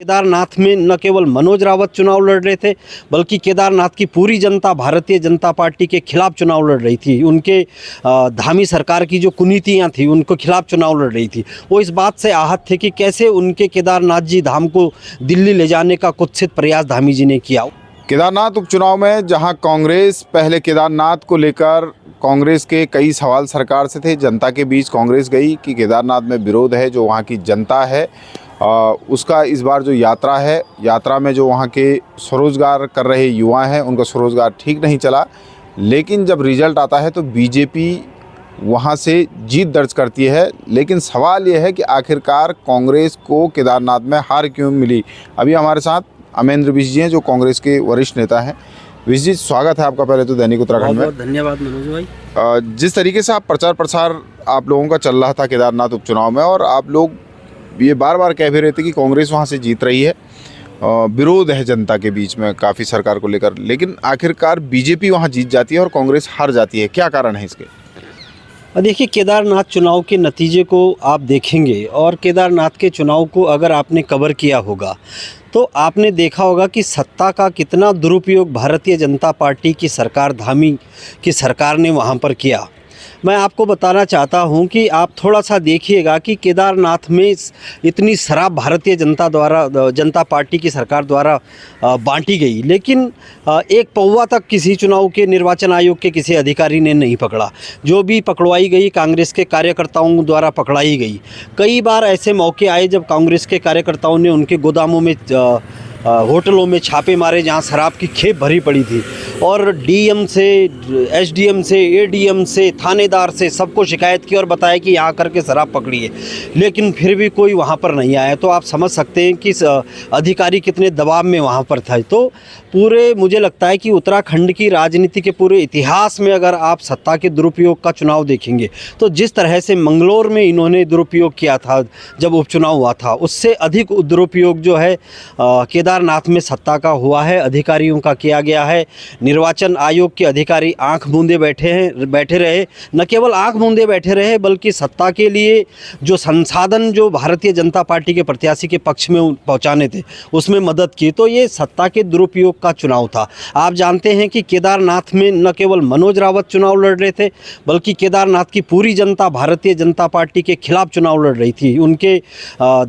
केदारनाथ में न केवल मनोज रावत चुनाव लड़ रहे थे, बल्कि केदारनाथ की पूरी जनता भारतीय जनता पार्टी के खिलाफ चुनाव लड़ रही थी। उनके धामी सरकार की जो कुनीतियाँ थी उनको खिलाफ चुनाव लड़ रही थी। वो इस बात से आहत थे कि कैसे उनके केदारनाथ जी धाम को दिल्ली ले जाने का कुत्सित प्रयास धामी जी ने किया। केदारनाथ उपचुनाव में जहां कांग्रेस पहले केदारनाथ को लेकर कांग्रेस के कई सवाल सरकार से थे, जनता के बीच कांग्रेस गई कि केदारनाथ में विरोध है, जो वहां की जनता है उसका इस बार जो यात्रा है, यात्रा में जो वहाँ के स्वरोजगार कर रहे युवा हैं उनका स्वरोजगार ठीक नहीं चला। लेकिन जब रिजल्ट आता है तो बीजेपी वहाँ से जीत दर्ज करती है। लेकिन सवाल ये है कि आखिरकार कांग्रेस को केदारनाथ में हार क्यों मिली। अभी हमारे साथ अमरेंद्र विज जी हैं जो कांग्रेस के वरिष्ठ नेता हैं। विज जी, स्वागत है आपका पहले तो दैनिक उत्तराखंड में। बहुत धन्यवाद मनोज भाई। जिस तरीके से आप प्रचार प्रसार आप लोगों का चल रहा था केदारनाथ उपचुनाव में, और आप लोग ये बार बार कह भी रहे थे कि कांग्रेस वहाँ से जीत रही है, विरोध है जनता के बीच में काफ़ी सरकार को लेकर, लेकिन आखिरकार बीजेपी वहाँ जीत जाती है और कांग्रेस हार जाती है, क्या कारण है इसके? देखिए, केदारनाथ चुनाव के नतीजे को आप देखेंगे और केदारनाथ के चुनाव को अगर आपने कवर किया होगा तो आपने देखा होगा कि सत्ता का कितना दुरुपयोग भारतीय जनता पार्टी की सरकार धामी की सरकार ने वहाँ पर किया। मैं आपको बताना चाहता हूं कि आप थोड़ा सा देखिएगा कि केदारनाथ में इतनी शराब भारतीय जनता पार्टी की सरकार द्वारा बांटी गई, लेकिन एक पौवा तक किसी चुनाव के निर्वाचन आयोग के किसी अधिकारी ने नहीं पकड़ा। जो भी पकड़वाई गई कांग्रेस के कार्यकर्ताओं द्वारा पकड़ाई गई। कई बार ऐसे मौके आए जब कांग्रेस के कार्यकर्ताओं ने उनके गोदामों में होटलों में छापे मारे जहां शराब की खेप भरी पड़ी थी, और डीएम से, एसडीएम से, एडीएम से, थानेदार से सबको शिकायत की और बताया कि यहाँ करके शराब पकड़ी है, लेकिन फिर भी कोई वहाँ पर नहीं आया। तो आप समझ सकते हैं कि अधिकारी कितने दबाव में वहाँ पर था। तो पूरे मुझे लगता है कि उत्तराखंड की राजनीति के पूरे इतिहास में अगर आप सत्ता के दुरुपयोग का चुनाव देखेंगे तो जिस तरह से मंगलौर में इन्होंने दुरुपयोग किया था जब उपचुनाव हुआ था, उससे अधिक दुरुपयोग जो है केदारनाथ में सत्ता का हुआ है, अधिकारियों का किया गया है। निर्वाचन आयोग के अधिकारी आंख मूंदे बैठे रहे, न केवल आंख मूंदे बैठे रहे बल्कि सत्ता के लिए जो संसाधन जो भारतीय जनता पार्टी के प्रत्याशी के पक्ष में पहुंचाने थे उसमें मदद की। तो ये सत्ता के दुरुपयोग का चुनाव था। आप जानते हैं कि केदारनाथ में न केवल मनोज रावत चुनाव लड़ रहे थे, बल्कि केदारनाथ की पूरी जनता भारतीय जनता पार्टी के खिलाफ चुनाव लड़ रही थी। उनके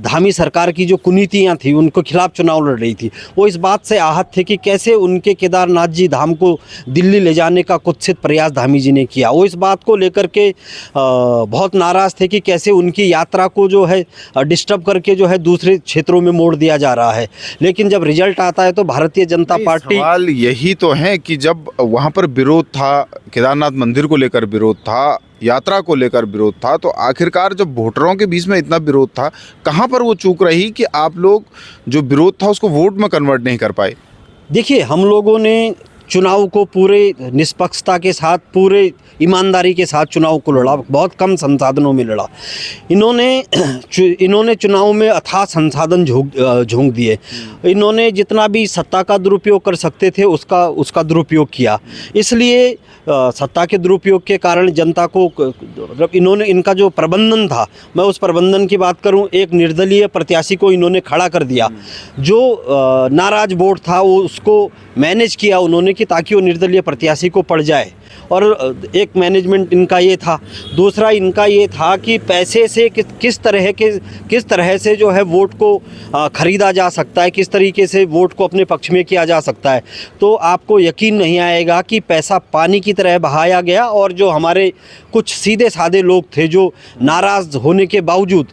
धामी सरकार की जो कुनीतियाँ थी उनको खिलाफ चुनाव लड़ रही थी। वो इस बात से आहत थे कि कैसे उनके केदारनाथ जी धाम को दिल्ली ले जाने का कुत्सित प्रयास धामी जी ने किया। वो इस बात को लेकर के बहुत नाराज़ थे कि कैसे उनकी यात्रा को जो है डिस्टर्ब करके जो है दूसरे क्षेत्रों में मोड़ दिया जा रहा है। लेकिन जब रिजल्ट आता है तो भारतीय जनता पार्टी, सवाल यही तो है कि जब वहाँ पर विरोध था, केदारनाथ मंदिर को लेकर विरोध था, यात्रा को लेकर विरोध था, तो आखिरकार जब वोटरों के बीच में इतना विरोध था, कहाँ पर वो चूक रही कि आप लोग जो विरोध था उसको वोट में कन्वर्ट नहीं कर पाए? देखिए, हम लोगों ने चुनाव को पूरे निष्पक्षता के साथ, पूरे ईमानदारी के साथ चुनाव को लड़ा, बहुत कम संसाधनों में लड़ा। इन्होंने चुनाव में अथाह संसाधन झोंक दिए। इन्होंने जितना भी सत्ता का दुरुपयोग कर सकते थे उसका दुरुपयोग किया। इसलिए सत्ता के दुरुपयोग के कारण जनता को, मतलब इनका जो प्रबंधन था, मैं उस प्रबंधन की बात करूं, एक निर्दलीय प्रत्याशी को इन्होंने खड़ा कर दिया। जो नाराज वोट था वो उसको मैनेज किया उन्होंने कि ताकि वो निर्दलीय प्रत्याशी को पड़ जाए, और एक मैनेजमेंट इनका ये था। दूसरा इनका ये था कि पैसे से किस तरह से जो है वोट को ख़रीदा जा सकता है, किस तरीके से वोट को अपने पक्ष में किया जा सकता है। तो आपको यकीन नहीं आएगा कि पैसा पानी की तरह बहाया गया, और जो हमारे कुछ सीधे साधे लोग थे जो नाराज़ होने के बावजूद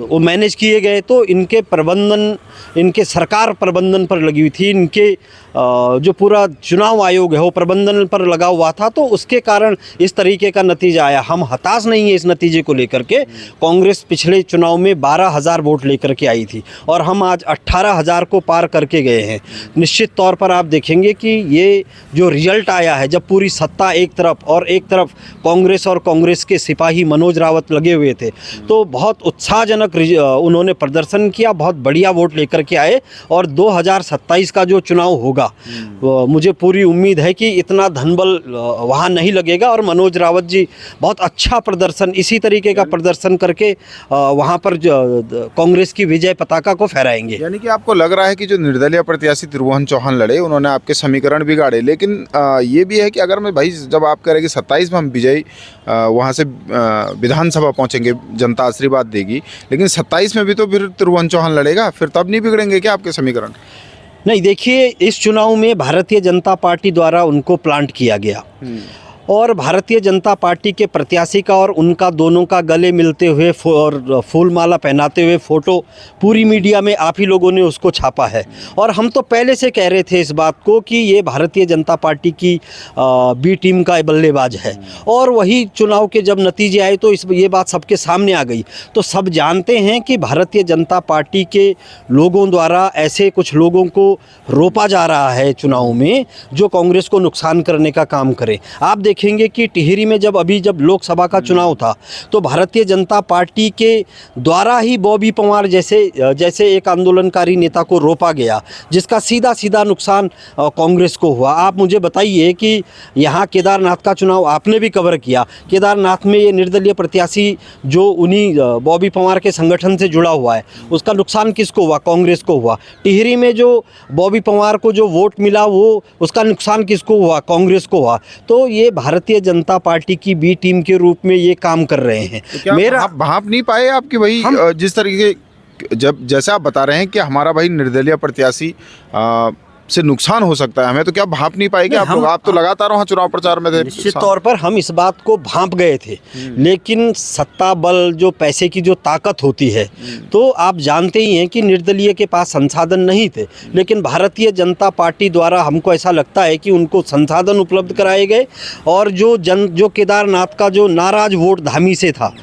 वो मैनेज किए गए। तो इनके प्रबंधन, इनके सरकार प्रबंधन पर लगी हुई थी, इनके जो पूरा चुनाव आयोग है वो प्रबंधन पर लगा हुआ था। तो उसके कारण इस तरीके का नतीजा आया। हम हताश नहीं है इस नतीजे को लेकर के। कांग्रेस पिछले चुनाव में 12,000 वोट लेकर के आई थी और हम आज 18,000 को पार करके गए हैं। निश्चित तौर पर आप देखेंगे कि ये जो रिजल्ट आया है, जब पूरी सत्ता एक तरफ और एक तरफ कांग्रेस और कांग्रेस के सिपाही मनोज रावत लगे हुए थे, तो बहुत उत्साहजनक उन्होंने प्रदर्शन किया, बहुत बढ़िया वोट लेकर के आए। और 2027 का जो चुनाव होगा होगा, मुझे पूरी उम्मीद है कि इतना धनबल वहाँ नहीं लगेगा और मनोज रावत जी बहुत अच्छा प्रदर्शन, इसी तरीके का प्रदर्शन करके वहाँ पर कांग्रेस की विजय पताका को फहराएंगे। यानी कि आपको लग रहा है कि जो निर्दलीय प्रत्याशी त्रिभुवन चौहान लड़े, उन्होंने आपके समीकरण बिगाड़े, लेकिन ये भी है कि अगर मैं भाई, जब आप कह रहे हैं कि 27 में हम विजयी वहाँ से विधानसभा पहुँचेंगे, जनता आशीर्वाद देगी, लेकिन 27 में भी तो फिर त्रिभुवन चौहान लड़ेगा, फिर तब नहीं बिगड़ेंगे क्या आपके समीकरण? नहीं, देखिए, इस चुनाव में भारतीय जनता पार्टी द्वारा उनको प्लांट किया गया और भारतीय जनता पार्टी के प्रत्याशी का और उनका दोनों का गले मिलते हुए और फूलमाला पहनाते हुए फ़ोटो पूरी मीडिया में आप ही लोगों ने उसको छापा है। और हम तो पहले से कह रहे थे इस बात को कि ये भारतीय जनता पार्टी की बी टीम का बल्लेबाज है, और वही चुनाव के जब नतीजे आए तो ये बात सबके सामने आ गई। तो सब जानते हैं कि भारतीय जनता पार्टी के लोगों द्वारा ऐसे कुछ लोगों को रोपा जा रहा है चुनाव में जो कांग्रेस को नुकसान करने का काम करे। आप देखेंगे कि टिहरी में जब लोकसभा का चुनाव था तो भारतीय जनता पार्टी के द्वारा ही बॉबी पंवार जैसे एक आंदोलनकारी नेता को रोपा गया, जिसका सीधा सीधा नुकसान कांग्रेस को हुआ। आप मुझे बताइए कि यहाँ केदारनाथ का चुनाव आपने भी कवर किया, केदारनाथ में ये निर्दलीय प्रत्याशी जो उन्हीं बॉबी पंवार के संगठन से जुड़ा हुआ है, उसका नुकसान किसको हुआ? कांग्रेस को हुआ। टिहरी में जो बॉबी पंवार को जो वोट मिला वो उसका नुकसान किसको हुआ? कांग्रेस को हुआ। तो ये भारतीय जनता पार्टी की बी टीम के रूप में ये काम कर रहे हैं। तो मेरा आप भाप नहीं पाए आपकी भाई, जिस तरीके जैसे आप बता रहे हैं कि हमारा भाई निर्दलीय प्रत्याशी से नुकसान हो सकता है हमें, तो क्या भाप नहीं पाएंगे आप लोग? आप तो लगातार वहाँ चुनाव प्रचार में थे। निश्चित तौर पर हम इस बात को भांप गए थे, लेकिन सत्ता बल, जो पैसे की जो ताकत होती है, तो आप जानते ही हैं कि निर्दलीय के पास संसाधन नहीं थे, लेकिन भारतीय जनता पार्टी द्वारा हमको ऐसा लगता है कि उनको संसाधन उपलब्ध कराए गए। और जो केदारनाथ का जो नाराज वोट धामी से था,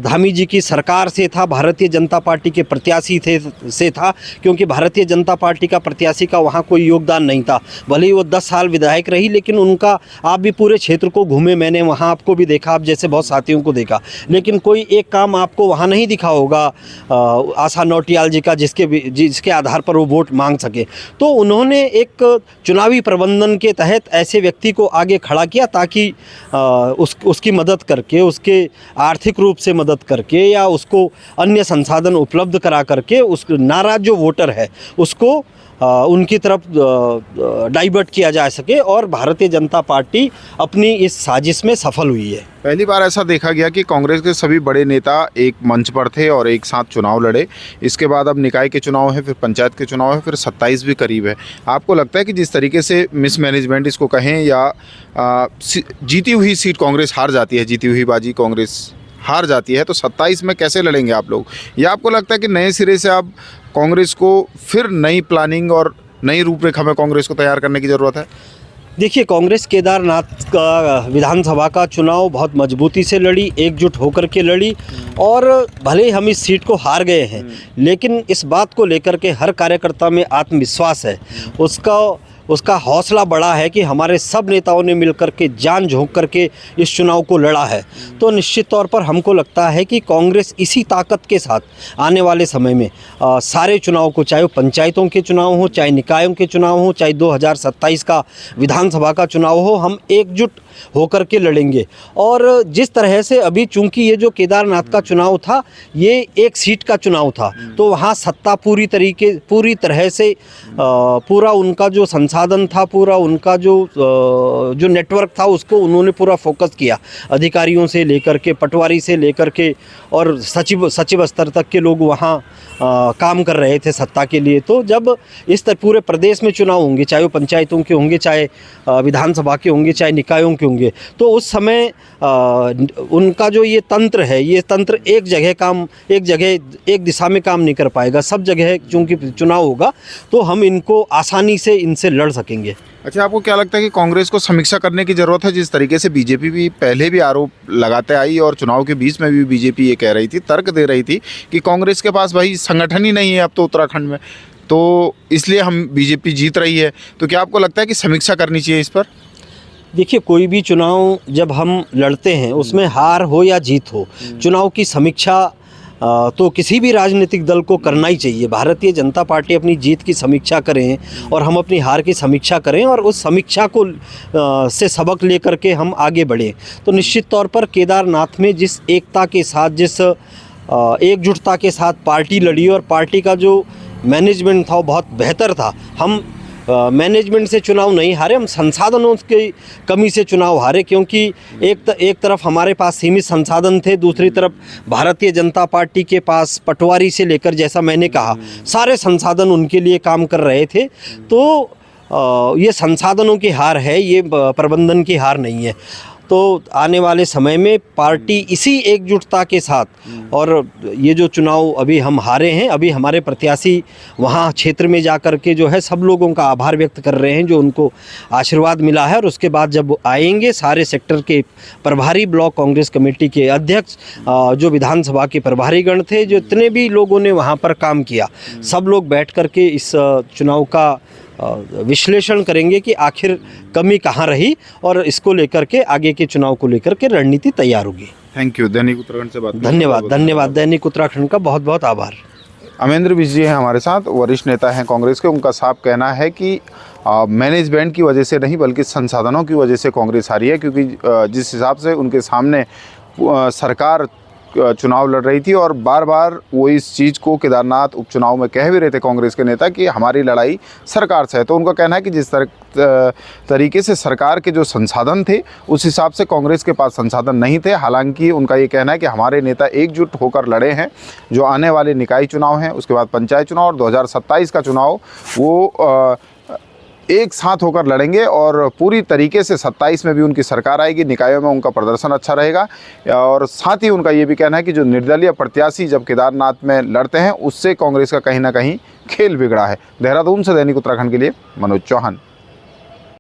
धामी जी की सरकार से था, भारतीय जनता पार्टी के प्रत्याशी से था, क्योंकि भारतीय जनता पार्टी का प्रत्याशी का वहाँ कोई योगदान नहीं था। भले ही वो 10 साल विधायक रही, लेकिन उनका, आप भी पूरे क्षेत्र को घूमे, मैंने वहाँ आपको भी देखा, आप जैसे बहुत साथियों को देखा, लेकिन कोई एक काम आपको वहाँ नहीं दिखा होगा आशा नौटियाल जी का जिसके आधार पर वो वोट मांग सके। तो उन्होंने एक चुनावी प्रबंधन के तहत ऐसे व्यक्ति को आगे खड़ा किया ताकि उसकी मदद करके, उसके आर्थिक रूप से मदद करके या उसको अन्य संसाधन उपलब्ध करा करके उस नाराज जो वोटर है उसको उनकी तरफ डाइवर्ट किया जा सके, और भारतीय जनता पार्टी अपनी इस साजिश में सफल हुई है। पहली बार ऐसा देखा गया कि कांग्रेस के सभी बड़े नेता एक मंच पर थे और एक साथ चुनाव लड़े। इसके बाद अब निकाय के चुनाव है, फिर पंचायत के चुनाव है, फिर 27 भी करीब है। आपको लगता है कि जिस तरीके से मिसमैनेजमेंट इसको कहें या जीती हुई सीट कांग्रेस हार जाती है, जीती हुई बाजी कांग्रेस हार जाती है, तो 27 में कैसे लड़ेंगे आप लोग? या आपको लगता है कि नए सिरे से आप कांग्रेस को फिर नई प्लानिंग और नई रूपरेखा में कांग्रेस को तैयार करने की ज़रूरत है? देखिए, कांग्रेस केदारनाथ का विधानसभा का चुनाव बहुत मजबूती से लड़ी, एकजुट होकर के लड़ी, और भले ही हम इस सीट को हार गए हैं, लेकिन इस बात को लेकर के हर कार्यकर्ता में आत्मविश्वास है, उसका हौसला बड़ा है कि हमारे सब नेताओं ने मिलकर के जान झोंक करके इस चुनाव को लड़ा है। तो निश्चित तौर पर हमको लगता है कि कांग्रेस इसी ताकत के साथ आने वाले समय में सारे चुनाव को, चाहे वो पंचायतों के चुनाव हो, चाहे निकायों के चुनाव हो, चाहे 2027 का विधानसभा का चुनाव हो, हम एकजुट होकर के लड़ेंगे। और जिस तरह से अभी, चूंकि ये जो केदारनाथ का चुनाव था ये एक सीट का चुनाव था, तो वहाँ सत्ता पूरी तरह से पूरा उनका जो संसाधन था, पूरा उनका जो नेटवर्क था, उसको उन्होंने पूरा फोकस किया। अधिकारियों से लेकर के, पटवारी से लेकर के, और सचिव स्तर तक के लोग वहाँ काम कर रहे थे सत्ता के लिए। तो जब इस तरह पूरे प्रदेश में चुनाव होंगे, चाहे वो पंचायतों के होंगे, चाहे विधानसभा के होंगे, चाहे निकायों के होंगे, तो उस समय उनका जो ये तंत्र है, ये तंत्र एक दिशा में काम नहीं कर पाएगा। सब जगह चूँकि चुनाव होगा तो हम इनको आसानी से इनसे लड़ सकेंगे। अच्छा, आपको क्या लगता है कि कांग्रेस को समीक्षा करने की ज़रूरत है? जिस तरीके से बीजेपी भी पहले भी आरोप लगाते आई और चुनाव के बीच में भी बीजेपी ये कह रही थी, तर्क दे रही थी कि कांग्रेस के पास भाई संगठन ही नहीं है अब तो उत्तराखंड में, तो इसलिए हम बीजेपी जीत रही है। तो क्या आपको लगता है कि समीक्षा करनी चाहिए इस पर? देखिए, कोई भी चुनाव जब हम लड़ते हैं उसमें हार हो या जीत हो, चुनाव की समीक्षा तो किसी भी राजनीतिक दल को करना ही चाहिए। भारतीय जनता पार्टी अपनी जीत की समीक्षा करें और हम अपनी हार की समीक्षा करें और उस समीक्षा को से सबक लेकर के हम आगे बढ़ें। तो निश्चित तौर पर केदारनाथ में जिस एकता के साथ, जिस एकजुटता के साथ पार्टी लड़ी और पार्टी का जो मैनेजमेंट था वो बहुत बेहतर था। हम मैनेजमेंट से चुनाव नहीं हारे, हम संसाधनों की कमी से चुनाव हारे, क्योंकि एक तरफ हमारे पास सीमित संसाधन थे, दूसरी तरफ भारतीय जनता पार्टी के पास पटवारी से लेकर, जैसा मैंने कहा, सारे संसाधन उनके लिए काम कर रहे थे। तो ये संसाधनों की हार है, ये प्रबंधन की हार नहीं है। तो आने वाले समय में पार्टी इसी एकजुटता के साथ, और ये जो चुनाव अभी हम हारे हैं, अभी हमारे प्रत्याशी वहाँ क्षेत्र में जा कर के जो है सब लोगों का आभार व्यक्त कर रहे हैं जो उनको आशीर्वाद मिला है। और उसके बाद जब आएंगे सारे सेक्टर के प्रभारी, ब्लॉक कांग्रेस कमेटी के अध्यक्ष, जो विधानसभा के प्रभारीगण थे, जो इतने भी लोगों ने वहाँ पर काम किया, सब लोग बैठ कर के इस चुनाव का विश्लेषण करेंगे कि आखिर कमी कहाँ रही और इसको लेकर के आगे के चुनाव को लेकर के रणनीति तैयार होगी। Thank you. दैनिक उत्तराखंड से बात करने के लिए धन्यवाद। धन्यवाद। दैनिक उत्तराखंड का बहुत बहुत आभार। अमरेंद्र विज जी हैं हमारे साथ, वरिष्ठ नेता हैं कांग्रेस के। उनका साफ कहना है कि मैनेजमेंट की वजह से नहीं बल्कि संसाधनों की वजह से कांग्रेस हारी है, क्योंकि जिस हिसाब से उनके सामने सरकार चुनाव लड़ रही थी और बार बार वो इस चीज़ को केदारनाथ उपचुनाव में कह भी रहे थे कांग्रेस के नेता कि हमारी लड़ाई सरकार से है। तो उनका कहना है कि जिस तरीके से सरकार के जो संसाधन थे उस हिसाब से कांग्रेस के पास संसाधन नहीं थे। हालांकि उनका ये कहना है कि हमारे नेता एकजुट होकर लड़े हैं। जो आने वाले निकाय चुनाव हैं, उसके बाद पंचायत चुनाव और 2027 का चुनाव, वो एक साथ होकर लड़ेंगे और पूरी तरीके से 27 में भी उनकी सरकार आएगी, निकायों में उनका प्रदर्शन अच्छा रहेगा। और साथ ही उनका ये भी कहना है कि जो निर्दलीय प्रत्याशी जब केदारनाथ में लड़ते हैं उससे कांग्रेस का कहीं ना कहीं खेल बिगड़ा है। देहरादून से दैनिक उत्तराखंड के लिए मनोज चौहान।